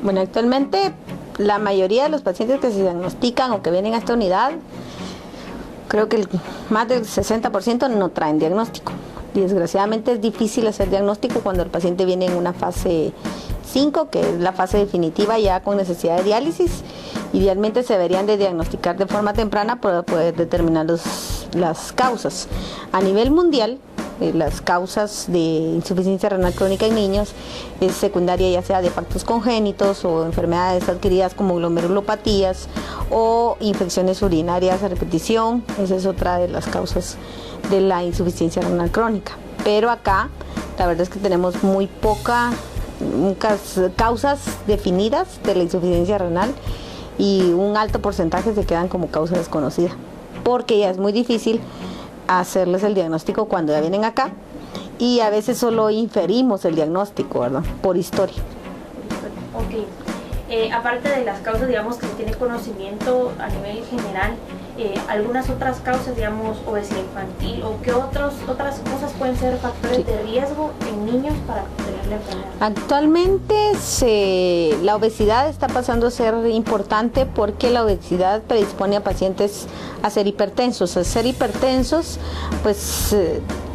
Bueno, actualmente la mayoría de los pacientes que se diagnostican o que vienen a esta unidad, creo que más del 60% no traen diagnóstico. Desgraciadamente es difícil hacer diagnóstico cuando el paciente viene en una fase 5, que es la fase definitiva ya con necesidad de diálisis. Idealmente se deberían de diagnosticar de forma temprana para poder determinar las causas. A nivel mundial, las causas de insuficiencia renal crónica en niños es secundaria, ya sea de factores congénitos o enfermedades adquiridas como glomerulopatías o infecciones urinarias a repetición. Esa es otra de las causas de la insuficiencia renal crónica. Pero acá la verdad es que tenemos muy pocas causas definidas de la insuficiencia renal y un alto porcentaje se quedan como causa desconocida, porque ya es muy difícil hacerles el diagnóstico cuando ya vienen acá y a veces solo inferimos el diagnóstico, ¿verdad? Por historia. Ok. Aparte de las causas, digamos, que se tiene conocimiento a nivel general, algunas otras causas, digamos, obesidad infantil o qué otras cosas pueden ser factores de riesgo en niños para tener la enfermedad. Actualmente la obesidad está pasando a ser importante porque la obesidad predispone a pacientes a ser hipertensos. Al ser hipertensos, pues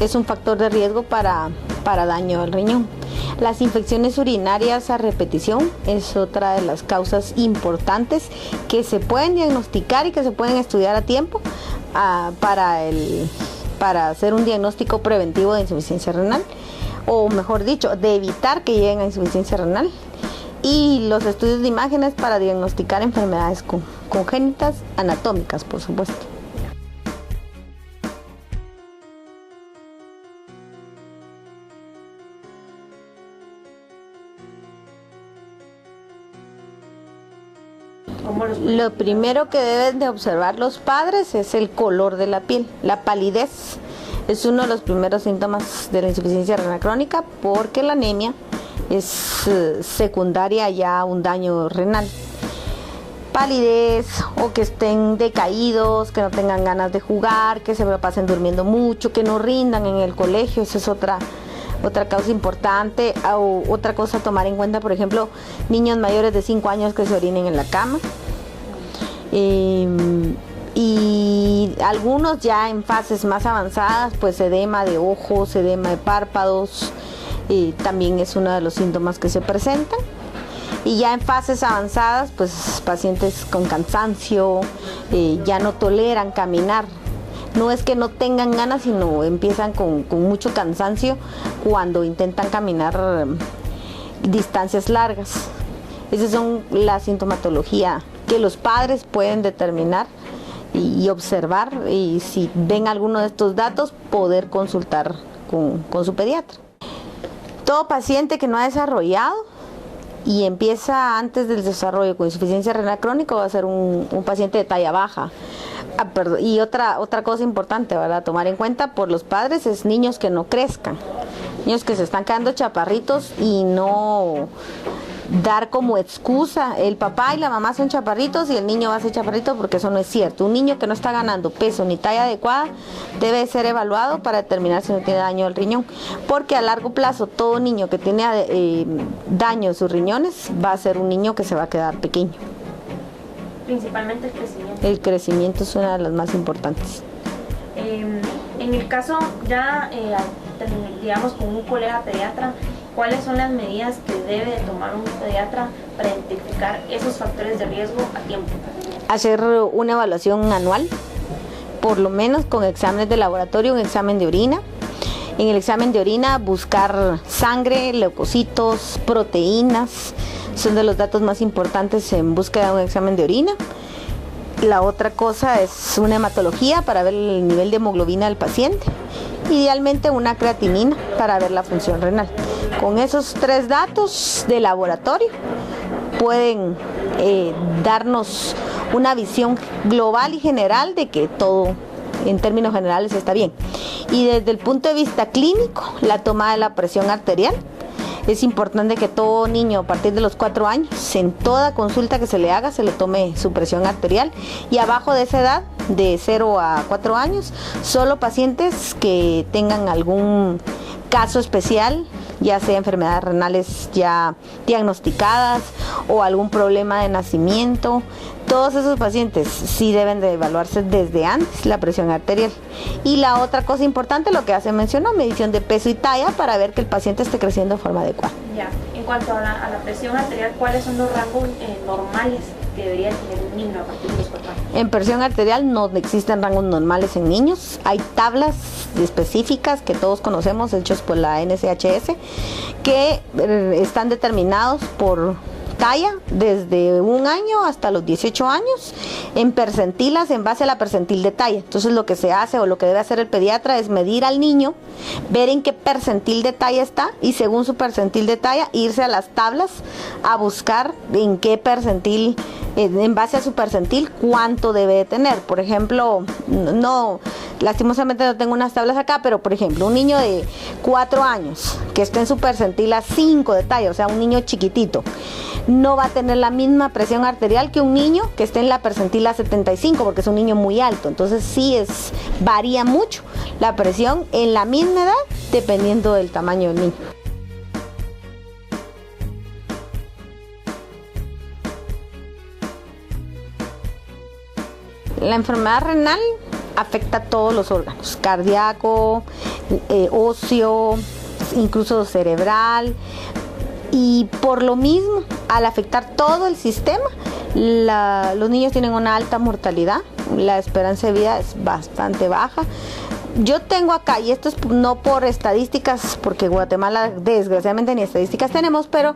es un factor de riesgo para daño al riñón. Las infecciones urinarias a repetición es otra de las causas importantes que se pueden diagnosticar y que se pueden estudiar a tiempo para hacer un diagnóstico preventivo de insuficiencia renal, o mejor dicho, de evitar que lleguen a insuficiencia renal. Y los estudios de imágenes para diagnosticar enfermedades congénitas anatómicas, por supuesto. Lo primero que deben de observar los padres es el color de la piel. La palidez es uno de los primeros síntomas de la insuficiencia renal crónica, porque la anemia es secundaria ya a un daño renal. Palidez, o que estén decaídos, que no tengan ganas de jugar, que se pasen durmiendo mucho, que no rindan en el colegio. Esa es otra causa importante. O otra cosa a tomar en cuenta, por ejemplo, niños mayores de 5 años que se orinen en la cama. Y algunos ya en fases más avanzadas, pues edema de ojos, edema de párpados, también es uno de los síntomas que se presentan. Y ya en fases avanzadas, pues pacientes con cansancio, ya no toleran caminar. No es que no tengan ganas, sino empiezan con mucho cansancio cuando intentan caminar distancias largas. Esas son la sintomatología que los padres pueden determinar y observar, y si ven alguno de estos datos, poder consultar con su pediatra. Todo paciente que no ha desarrollado y empieza antes del desarrollo con insuficiencia renal crónica va a ser un paciente de talla baja. Y otra cosa importante, ¿verdad?, tomar en cuenta por los padres es niños que no crezcan, niños que se están quedando chaparritos, y no dar como excusa el papá y la mamá son chaparritos y el niño va a ser chaparrito, porque eso no es cierto. Un niño que no está ganando peso ni talla adecuada debe ser evaluado para determinar si no tiene daño al riñón, porque a largo plazo todo niño que tiene daño en sus riñones va a ser un niño que se va a quedar pequeño. Principalmente el crecimiento. El crecimiento es una de las más importantes. En el caso ya, digamos, con un colega pediatra, ¿cuáles son las medidas que debe de tomar un pediatra para identificar esos factores de riesgo a tiempo? Hacer una evaluación anual, por lo menos con exámenes de laboratorio, un examen de orina. En el examen de orina buscar sangre, leucocitos, proteínas, son de los datos más importantes en búsqueda de un examen de orina. La otra cosa es una hematología para ver el nivel de hemoglobina del paciente. Idealmente una creatinina para ver la función renal. Con esos 3 datos de laboratorio pueden darnos una visión global y general de que todo en términos generales está bien. Y desde el punto de vista clínico, la toma de la presión arterial. Es importante que todo niño a partir de los 4 años, en toda consulta que se le haga, se le tome su presión arterial, y abajo de esa edad, de 0 a 4 años, solo pacientes que tengan algún caso especial ya sea enfermedades renales ya diagnosticadas o algún problema de nacimiento. Todos esos pacientes sí deben de evaluarse desde antes la presión arterial. Y la otra cosa importante, lo que hace mencionó, medición de peso y talla para ver que el paciente esté creciendo de forma adecuada. Ya, en cuanto a la presión arterial, ¿cuáles son los rangos normales que debería tener un niño a partir de los 4 años? En presión arterial no existen rangos normales en niños. Hay tablas específicas que todos conocemos, hechos por la NSHS, que están determinados por talla desde 1 año hasta los 18 años en percentilas en base a la percentil de talla. Entonces lo que se hace o lo que debe hacer el pediatra es medir al niño, ver en qué percentil de talla está y según su percentil de talla irse a las tablas a buscar en qué percentil, en base a su percentil, cuánto debe de tener. Por ejemplo, lastimosamente no tengo unas tablas acá, pero por ejemplo un niño de 4 años que esté en su percentil a 5 de talla, o sea un niño chiquitito, no va a tener la misma presión arterial que un niño que esté en la percentil a 75, porque es un niño muy alto. Entonces sí varía mucho la presión en la misma edad dependiendo del tamaño del niño. La enfermedad renal afecta a todos los órganos, cardíaco, óseo, incluso cerebral. Y por lo mismo, al afectar todo el sistema, los niños tienen una alta mortalidad, la esperanza de vida es bastante baja. Yo tengo acá, y esto es no por estadísticas, porque Guatemala desgraciadamente ni estadísticas tenemos, pero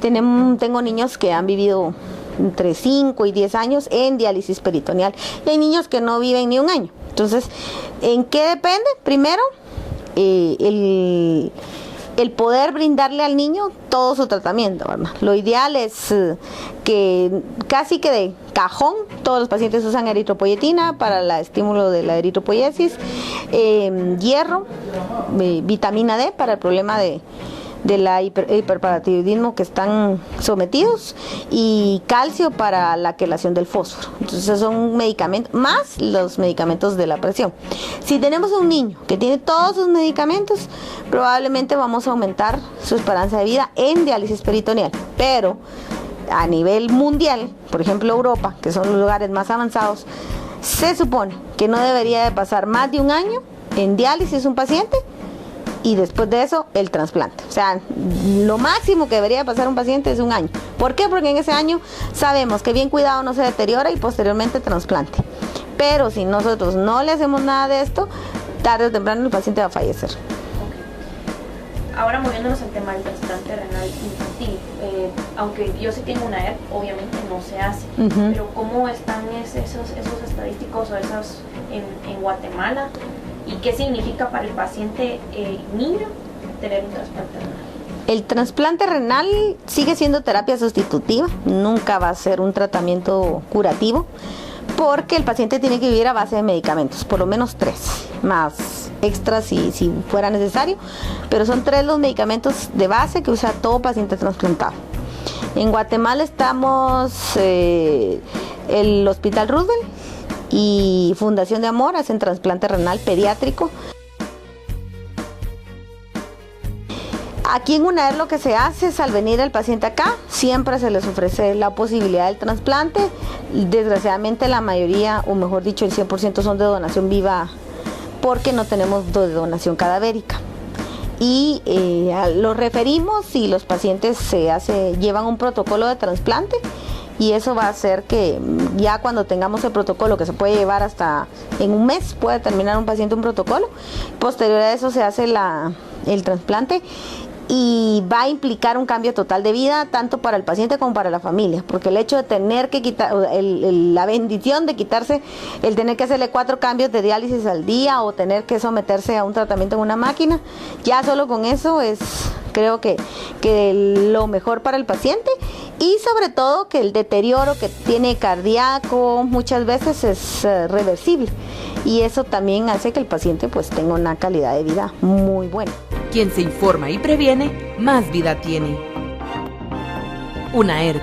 tengo niños que han vivido entre 5 y 10 años en diálisis peritoneal, y hay niños que no viven ni 1 año. Entonces, ¿en qué depende? Primero, el poder brindarle al niño todo su tratamiento, ¿verdad? Lo ideal es que casi que de cajón todos los pacientes usan eritropoyetina para el estímulo de la eritropoyesis, hierro, vitamina D para el problema de la hiperparatiroidismo que están sometidos, y calcio para la quelación del fósforo. Entonces son medicamentos, más los medicamentos de la presión. Si tenemos un niño que tiene todos sus medicamentos, probablemente vamos a aumentar su esperanza de vida en diálisis peritoneal. Pero a nivel mundial, por ejemplo Europa, que son los lugares más avanzados, se supone que no debería de pasar más de 1 año en diálisis un paciente, y después de eso el trasplante. O sea, lo máximo que debería pasar un paciente es 1 año. ¿Por qué? Porque en ese año sabemos que bien cuidado no se deteriora y posteriormente trasplante. Pero si nosotros no le hacemos nada de esto, tarde o temprano el paciente va a fallecer. Ahora moviéndonos al tema del trasplante renal infantil, aunque yo sí tengo una ERP, obviamente no se hace, pero ¿cómo están esos estadísticos o esos en Guatemala? ¿Y qué significa para el paciente niño tener un trasplante renal? El trasplante renal sigue siendo terapia sustitutiva, nunca va a ser un tratamiento curativo, porque el paciente tiene que vivir a base de medicamentos, por lo menos 3, más extras si fuera necesario, pero son 3 los medicamentos de base que usa todo paciente trasplantado. En Guatemala estamos el Hospital Roosevelt y Fundación de Amor, hacen trasplante renal pediátrico. Aquí en UNAER lo que se hace es, al venir el paciente acá, siempre se les ofrece la posibilidad del trasplante. Desgraciadamente la mayoría, o mejor dicho el 100%, son de donación viva, porque no tenemos de donación cadavérica. Y los referimos y los pacientes llevan un protocolo de trasplante, y eso va a hacer que ya cuando tengamos el protocolo, que se puede llevar hasta en 1 mes, puede terminar un paciente un protocolo. Posterior a eso se hace el trasplante, y va a implicar un cambio total de vida tanto para el paciente como para la familia, porque el hecho de tener que quitar, la bendición de quitarse, el tener que hacerle 4 cambios de diálisis al día o tener que someterse a un tratamiento en una máquina, ya solo con eso es, creo que lo mejor para el paciente, y sobre todo que el deterioro que tiene cardíaco muchas veces es reversible, y eso también hace que el paciente pues tenga una calidad de vida muy buena. Quien se informa y previene, más vida tiene. UNAERC.